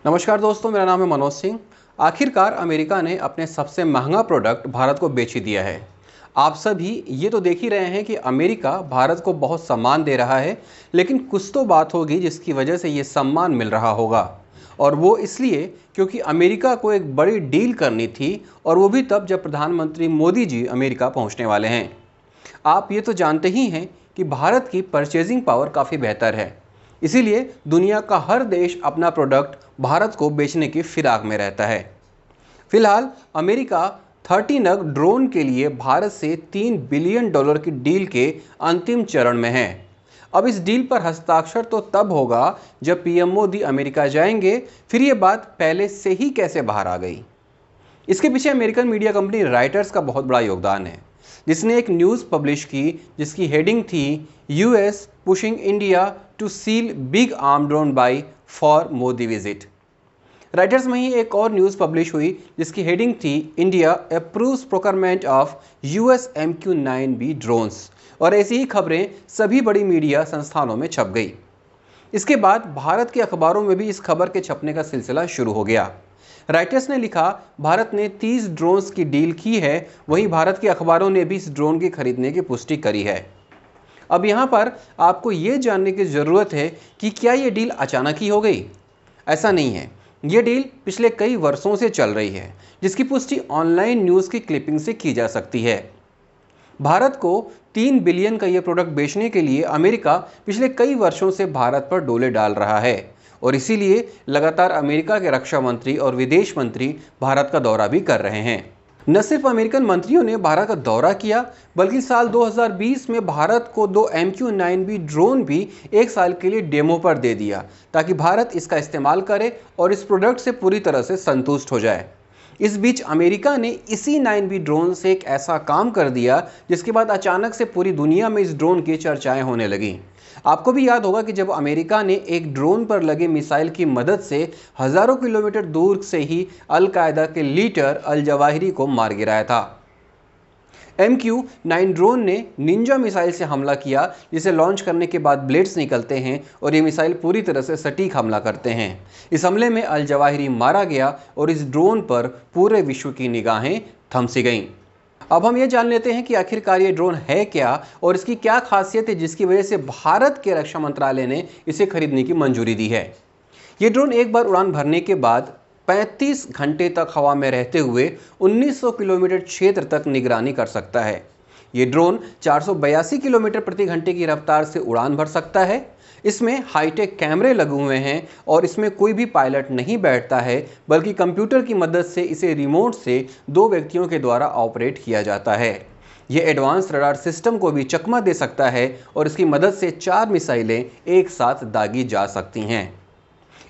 नमस्कार दोस्तों, मेरा नाम है मनोज सिंह। आखिरकार अमेरिका ने अपने सबसे महंगा प्रोडक्ट भारत को बेच ही दिया है। आप सभी ये तो देख ही रहे हैं कि अमेरिका भारत को बहुत सम्मान दे रहा है, लेकिन कुछ तो बात होगी जिसकी वजह से ये सम्मान मिल रहा होगा। और वो इसलिए क्योंकि अमेरिका को एक बड़ी डील करनी थी, और वो भी तब जब प्रधानमंत्री मोदी जी अमेरिका पहुंचने वाले हैं। आप ये तो जानते ही हैं कि भारत की परचेजिंग पावर काफ़ी बेहतर है, इसीलिए दुनिया का हर देश अपना प्रोडक्ट भारत को बेचने की फिराक में रहता है। फिलहाल अमेरिका 30 नग ड्रोन के लिए भारत से $3 बिलियन की डील के अंतिम चरण में है। अब इस डील पर हस्ताक्षर तो तब होगा जब पीएम मोदी अमेरिका जाएंगे। फिर ये बात पहले से ही कैसे बाहर आ गई? इसके पीछे अमेरिकन मीडिया कंपनी राइटर्स का बहुत बड़ा योगदान है, जिसने एक न्यूज़ पब्लिश की जिसकी हेडिंग थी US pushing India to seal big arm drone buy for Modi visit. Reuters में ही एक और न्यूज़ पब्लिश हुई जिसकी हेडिंग थी India approves procurement of US MQ-9B drones, और ऐसी ही खबरें सभी बड़ी मीडिया संस्थानों में छप गई। इसके बाद भारत के अखबारों में भी इस खबर के छपने का सिलसिला शुरू हो गया। राइटर्स ने लिखा, भारत ने 30 ड्रोन्स की डील की है। वहीं भारत के अखबारों ने भी इस ड्रोन के खरीदने की पुष्टि करी है। अब यहाँ पर आपको ये जानने की ज़रूरत है कि क्या ये डील अचानक ही हो गई? ऐसा नहीं है। ये डील पिछले कई वर्षों से चल रही है, जिसकी पुष्टि ऑनलाइन न्यूज़ की क्लिपिंग से की जा सकती है। भारत को 3 बिलियन का ये प्रोडक्ट बेचने के लिए अमेरिका पिछले कई वर्षों से भारत पर डोले डाल रहा है, और इसीलिए लगातार अमेरिका के रक्षा मंत्री और विदेश मंत्री भारत का दौरा भी कर रहे हैं। न सिर्फ अमेरिकन मंत्रियों ने भारत का दौरा किया, बल्कि साल 2020 में भारत को 2 MQ-9B ड्रोन भी एक साल के लिए डेमो पर दे दिया, ताकि भारत इसका इस्तेमाल करे और इस प्रोडक्ट से पूरी तरह से संतुष्ट हो जाए। इस बीच अमेरिका ने इसी 9B ड्रोन से एक ऐसा काम कर दिया जिसके बाद अचानक से पूरी दुनिया में इस ड्रोन की चर्चाएं होने लगी। आपको भी याद होगा कि जब अमेरिका ने एक ड्रोन पर लगे मिसाइल की मदद से हज़ारों किलोमीटर दूर से ही अल कायदा के लीडर अल जवाहिरी को मार गिराया था। MQ-9 ड्रोन ने निंजा मिसाइल से हमला किया, जिसे लॉन्च करने के बाद ब्लेड्स निकलते हैं और ये मिसाइल पूरी तरह से सटीक हमला करते हैं। इस हमले में अल जवाहिरी मारा गया और इस ड्रोन पर पूरे विश्व की निगाहें थमसी गईं। अब हम ये जान लेते हैं कि आखिरकार ये ड्रोन है क्या और इसकी क्या खासियत है जिसकी वजह से भारत के रक्षा मंत्रालय ने इसे खरीदने की मंजूरी दी है। ये ड्रोन एक बार उड़ान भरने के बाद 35 घंटे तक हवा में रहते हुए 1900 किलोमीटर क्षेत्र तक निगरानी कर सकता है। ये ड्रोन 482 किलोमीटर प्रति घंटे की रफ्तार से उड़ान भर सकता है। इसमें हाईटेक कैमरे लगे हुए हैं और इसमें कोई भी पायलट नहीं बैठता है, बल्कि कंप्यूटर की मदद से इसे रिमोट से 2 व्यक्तियों के द्वारा ऑपरेट किया जाता है। ये एडवांस रडार सिस्टम को भी चकमा दे सकता है और इसकी मदद से 4 मिसाइलें एक साथ दागी जा सकती हैं।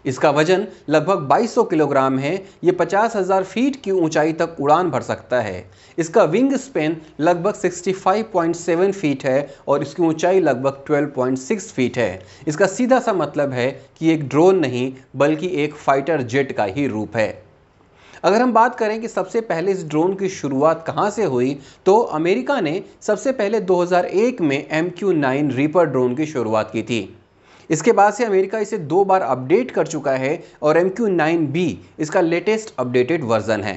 इसका वजन लगभग 2200 किलोग्राम है। ये 50,000 फीट की ऊंचाई तक उड़ान भर सकता है। इसका विंग स्पेन लगभग 65.7 फीट है और इसकी ऊंचाई लगभग 12.6 फीट है। इसका सीधा सा मतलब है कि एक ड्रोन नहीं बल्कि एक फाइटर जेट का ही रूप है। अगर हम बात करें कि सबसे पहले इस ड्रोन की शुरुआत कहां से हुई, तो अमेरिका ने सबसे पहले 2001 में MQ-9 रीपर ड्रोन की शुरुआत की थी। इसके बाद से अमेरिका इसे 2 बार अपडेट कर चुका है और MQ-9B इसका लेटेस्ट अपडेटेड वर्जन है।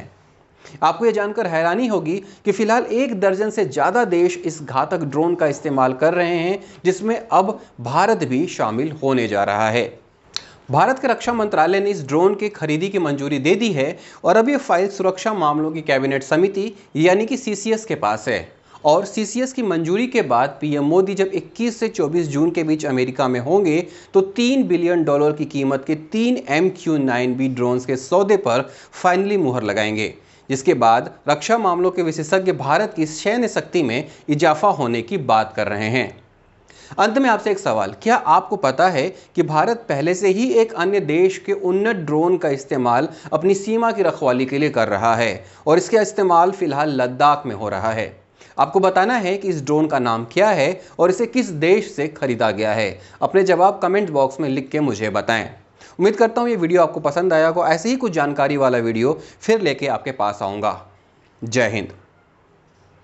आपको यह जानकर हैरानी होगी कि फिलहाल 1 दर्जन से ज़्यादा देश इस घातक ड्रोन का इस्तेमाल कर रहे हैं, जिसमें अब भारत भी शामिल होने जा रहा है। भारत के रक्षा मंत्रालय ने इस ड्रोन की खरीदी की मंजूरी दे दी है और अब ये फाइल सुरक्षा मामलों की कैबिनेट समिति यानी कि CCS के पास है। और CCS की मंजूरी के बाद पीएम मोदी जब 21 से 24 जून के बीच अमेरिका में होंगे तो $3 बिलियन की कीमत के 3 MQ-9B ड्रोन्स के सौदे पर फाइनली मुहर लगाएंगे, जिसके बाद रक्षा मामलों के विशेषज्ञ भारत की सैन्य शक्ति में इजाफा होने की बात कर रहे हैं। अंत में आपसे एक सवाल, क्या आपको पता है कि भारत पहले से ही एक अन्य देश के उन्नत ड्रोन का इस्तेमाल अपनी सीमा की रखवाली के लिए कर रहा है और इसका इस्तेमाल फिलहाल लद्दाख में हो रहा है? आपको बताना है कि इस ड्रोन का नाम क्या है और इसे किस देश से खरीदा गया है। अपने जवाब कमेंट बॉक्स में लिख के मुझे बताएं। उम्मीद करता हूँ ये वीडियो आपको पसंद आया होगा। ऐसे ही कुछ जानकारी वाला वीडियो फिर लेके आपके पास आऊँगा। जय हिंद।